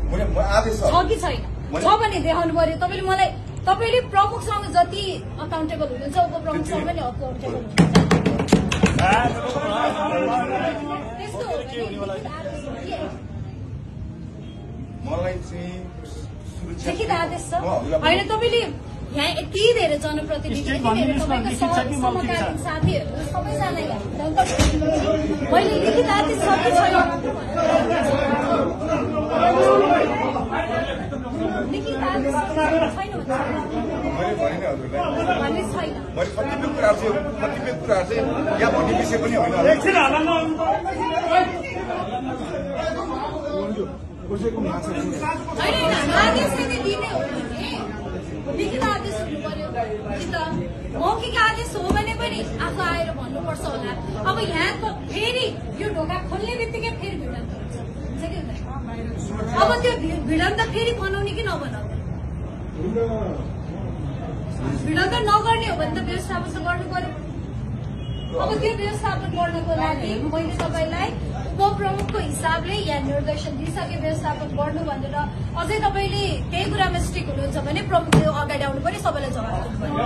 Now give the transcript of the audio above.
छ कि छैन छ भने देखाउनु पर्यो। तपाईँले मलाई तपाईँले प्रमुखसँग जति अकाउन्टेबल हुनुहुन्छ उपप्रमुखसँग पनि अकाउन्टेबल हुनुहुन्छ। त्यस्तो हो लिखित आदेश छ होइन। तपाईँले यहाँ यति धेरै जनप्रतिनिधि समकालीन साथीहरू सबैजनालाई मैले लिखित आदेश छ कि छैन लिखित आदेश छैन भन्ने छैन। कतिपय कुरा चाहिँ यहाँ भन्ने विषय पनि होइन। आदेश दिने हो भने लिखित आदेश हुनु पर्यो कि त मौखिक आदेश हो भने पनि आफू आएर भन्नुपर्छ होला। अब यहाँ त फेरि यो ढोका खोल्ने बित्तिकै फेरि भिडन्त हुन्छ कि हुँदैन? अब त्यो भिडन्त फेरि बनाउने कि नबनाउने? भिडन्त नगर्ने हो भने त व्यवस्थापन त गर्नु पर्यो। अब त्यो व्यवस्थापन गर्नको लागि मैले तपाईँलाई उपप्रमुखको हिसाबले यहाँ निर्देशन दिइसके व्यवस्थापन गर्नु भनेर अझै तपाईँले त्यही कुरामा स्ट्रिक हुनुहुन्छ भने प्रमुखले अगाडि आउनु पर्यो, सबैलाई जवाब दिनु पर्यो।